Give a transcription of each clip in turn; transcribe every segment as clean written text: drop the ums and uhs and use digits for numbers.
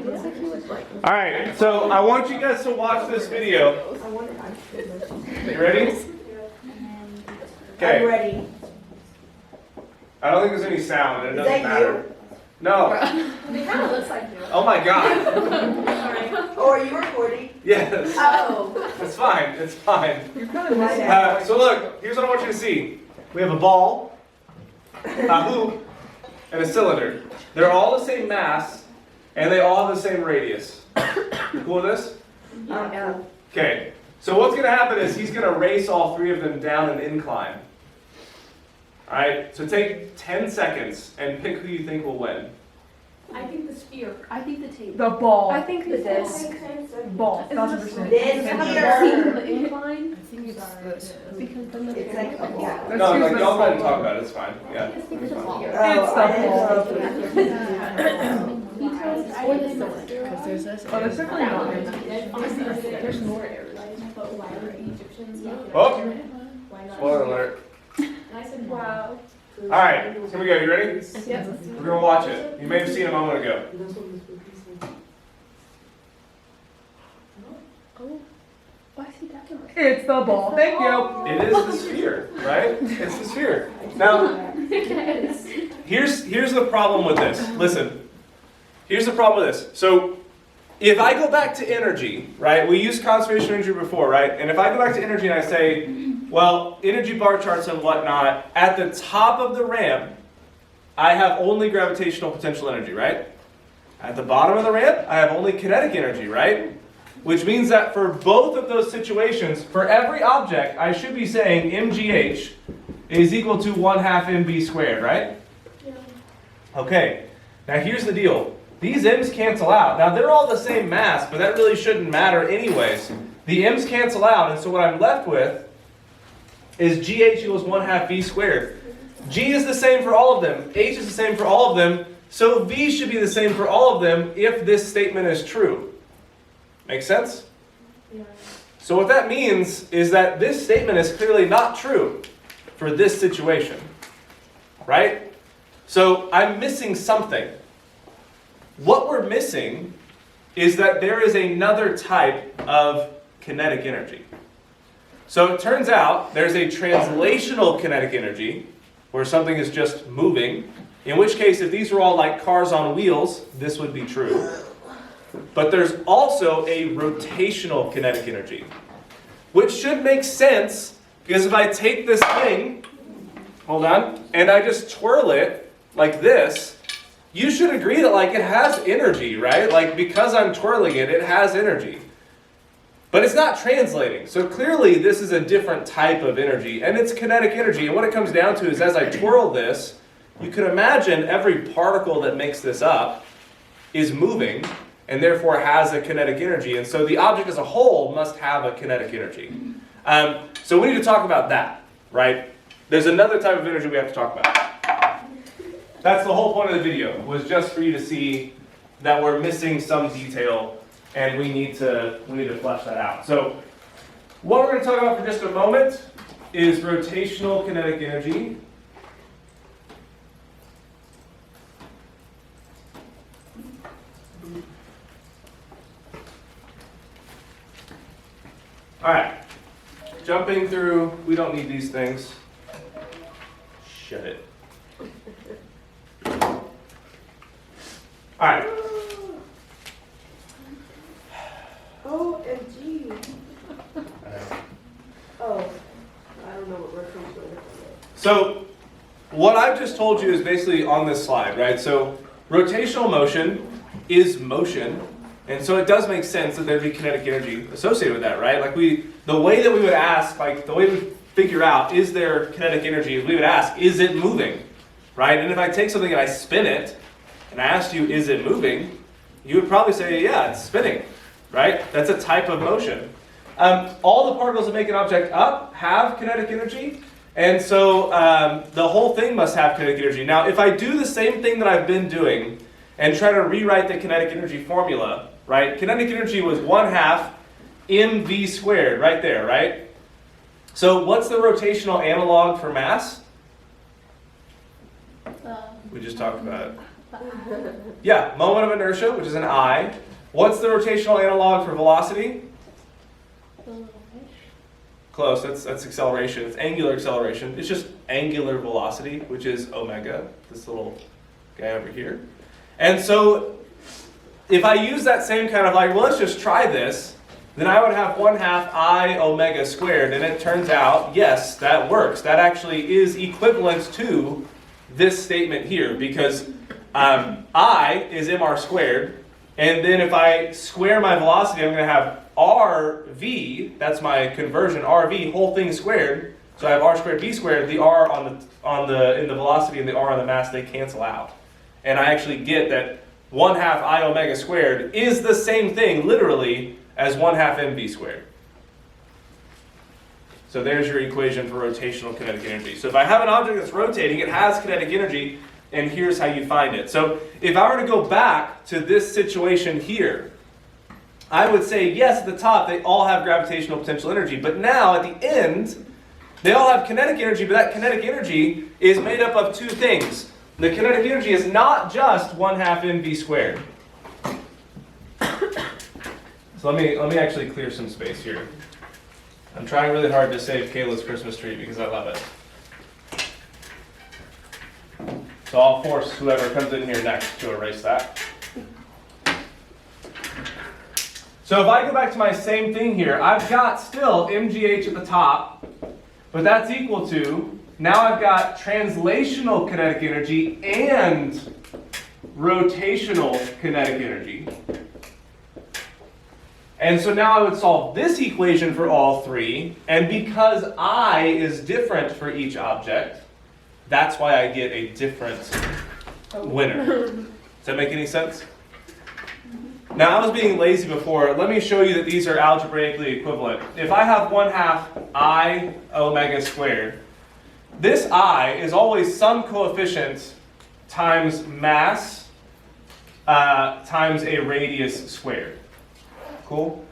All right, so I want you guys to watch this video. You ready? Okay. I'm ready. I don't think there's any sound, and it Is doesn't that matter. you? No. It kind of looks like you. Oh my God. Oh, are you recording? Yes. Oh. It's fine. It's fine. You're kind of So look, here's what I want you to see. We have a ball, a hoop, and a cylinder. They're all the same mass, and they all have the same radius. You cool with this? Yeah. Okay. So what's going to happen is he's going to race all three of them down an incline. All right. So take 10 seconds and pick who you think will win. I think the sphere. I think the table. The ball. I think the disc. Ball. Is it 1000%. This Have you here. ever seen the incline? I think it's this. Because then the It's like, yeah. Let's No, use like this y'all go ahead and ball. talk about it. It's fine. Yeah. I think it's the ball. It's Oh, the I didn't ball. know. Or the cylinder. Because there's this. Oh, there's definitely not. Honestly, there's more errors. But why were the Egyptians not? Oh, Why not? spoiler alert. And I said, wow. All right, here we go. You ready? Yes. We're going to watch it. You may have seen it a moment ago. Oh, why is he talking like It's the ball. Thank you. It is the sphere, right? It's the sphere. Now, here's the problem with this. Listen, here's the problem with this. So, if I go back to energy, right? We used conservation energy before, right? And if I go back to energy and I say, well, energy bar charts and whatnot, at the top of the ramp, I have only gravitational potential energy, right? At the bottom of the ramp, I have only kinetic energy, right? Which means that for both of those situations, for every object, I should be saying mgh is equal to 1/2 mv squared, right? Yeah. Okay, now here's the deal. These m's cancel out. Now they're all the same mass, but that really shouldn't matter anyways. The m's cancel out, and so what I'm left with is gh equals 1/2 v squared. G is the same for all of them. H is the same for all of them. So v should be the same for all of them if this statement is true. Make sense? Yeah. So what that means is that this statement is clearly not true for this situation. Right? So I'm missing something. What we're missing is that there is another type of kinetic energy. So it turns out there's a translational kinetic energy, where something is just moving, in which case if these were all like cars on wheels, this would be true. But there's also a rotational kinetic energy, which should make sense, because if I take this thing, hold on, and I just twirl it like this, you should agree that like it has energy, right? Like because I'm twirling it, it has energy. But it's not translating. So clearly this is a different type of energy, and it's kinetic energy. And what it comes down to is as I twirl this, you can imagine every particle that makes this up is moving, and therefore has a kinetic energy. And so the object as a whole must have a kinetic energy. So we need to talk about that, right? There's another type of energy we have to talk about. That's the whole point of the video, was just for you to see that we're missing some detail and we need to flesh that out. So what we're going to talk about for just a moment is rotational kinetic energy. All right, jumping through, we don't need these things. Shut it. All right. OMG. Oh, I don't know what reference we're looking So what I've just told you is basically on this slide, right? So rotational motion is motion, and so it does make sense that there'd be kinetic energy associated with that, right? Like the way that we would ask, like the way we figure out, is there kinetic energy, is we would ask, is it moving, right? And if I take something and I spin it, and I asked you, is it moving? You would probably say, yeah, it's spinning, right? That's a type of motion. All the particles that make an object up have kinetic energy, and so the whole thing must have kinetic energy. Now, if I do the same thing that I've been doing and try to rewrite the kinetic energy formula, right? Kinetic energy was 1/2 mv squared, right there, right? So what's the rotational analog for mass? We just talked about it. Yeah, moment of inertia, which is an I. What's the rotational analog for velocity? Close, that's acceleration. It's angular acceleration. It's just angular velocity, which is omega, this little guy over here. And so if I use that same kind of like, well, let's just try this, then I would have 1/2 I omega squared. And it turns out, yes, that works. That actually is equivalent to this statement here, because I is mr squared. And then if I square my velocity, I'm going to have rv, that's my conversion, rv, whole thing squared. So I have r squared v squared. The r in the velocity and the r on the mass, they cancel out. And I actually get that 1/2 I omega squared is the same thing, literally, as 1/2 mv squared. So there's your equation for rotational kinetic energy. So if I have an object that's rotating, it has kinetic energy, and here's how you find it. So if I were to go back to this situation here, I would say, yes, at the top, they all have gravitational potential energy. But now, at the end, they all have kinetic energy, but that kinetic energy is made up of two things. The kinetic energy is not just 1/2 mv squared. So let me actually clear some space here. I'm trying really hard to save Kayla's Christmas tree because I love it. So I'll force whoever comes in here next to erase that. So if I go back to my same thing here, I've got still mgh at the top, but that's equal to, now I've got translational kinetic energy and rotational kinetic energy. And so now I would solve this equation for all three, and because I is different for each object, that's why I get a different winner. Does that make any sense? Now, I was being lazy before. Let me show you that these are algebraically equivalent. If I have 1/2 I omega squared, this I is always some coefficient times mass times a radius squared. Cool?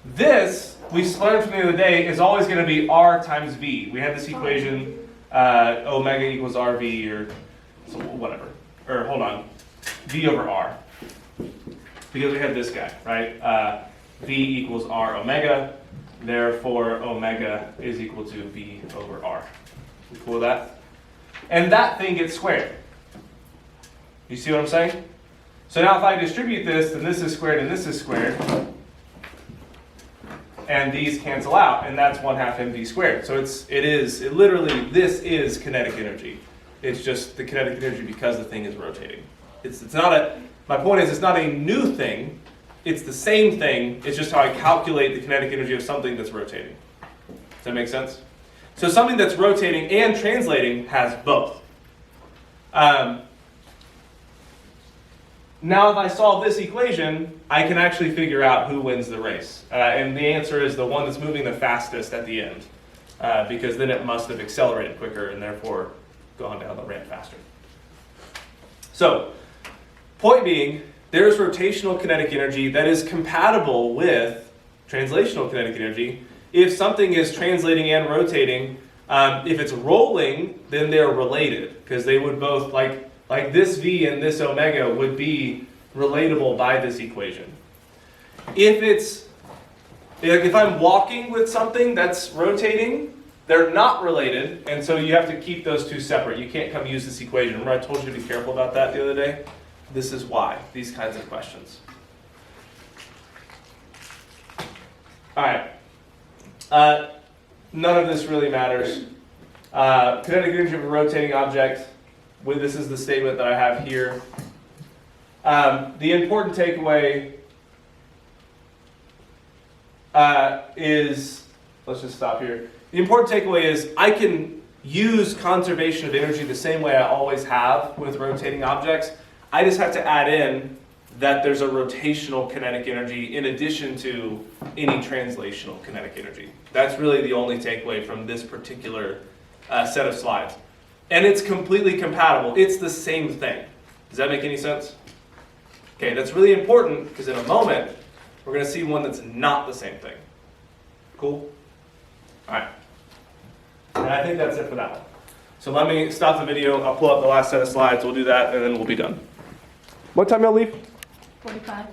This, we learned from the other day, is always going to be R times V. We had this equation, omega equals RV, or so whatever. Or hold on, V over R. Because we had this guy, right? V equals R omega, therefore omega is equal to V over R. You cool with that? And that thing gets squared. You see what I'm saying? So now if I distribute this, then this is squared and this is squared. And these cancel out, and that's 1/2 mv squared. So it literally, this is kinetic energy. It's just the kinetic energy because the thing is rotating. It's not a, my point is, it's not a new thing. It's the same thing. It's just how I calculate the kinetic energy of something that's rotating. Does that make sense? So something that's rotating and translating has both. Now if I solve this equation, I can actually figure out who wins the race. And the answer is the one that's moving the fastest at the end. Because then it must have accelerated quicker and therefore gone down the ramp faster. So, point being, there's rotational kinetic energy that is compatible with translational kinetic energy. If something is translating and rotating, if it's rolling, then they're related. Because they would both, like this V and this omega would be relatable by this equation. If I'm walking with something that's rotating, they're not related, and so you have to keep those two separate. You can't come use this equation. Remember I told you to be careful about that the other day? This is why, these kinds of questions. All right. None of this really matters. Kinetic energy of a rotating object. This is the statement that I have here. The important takeaway is, let's just stop here. The important takeaway is I can use conservation of energy the same way I always have with rotating objects. I just have to add in that there's a rotational kinetic energy in addition to any translational kinetic energy. That's really the only takeaway from this particular set of slides. And it's completely compatible. It's the same thing. Does that make any sense? Okay, that's really important because in a moment, we're going to see one that's not the same thing. Cool? All right. And I think that's it for that one. So let me stop the video. I'll pull up the last set of slides. We'll do that, and then we'll be done. What time y'all leave? 45.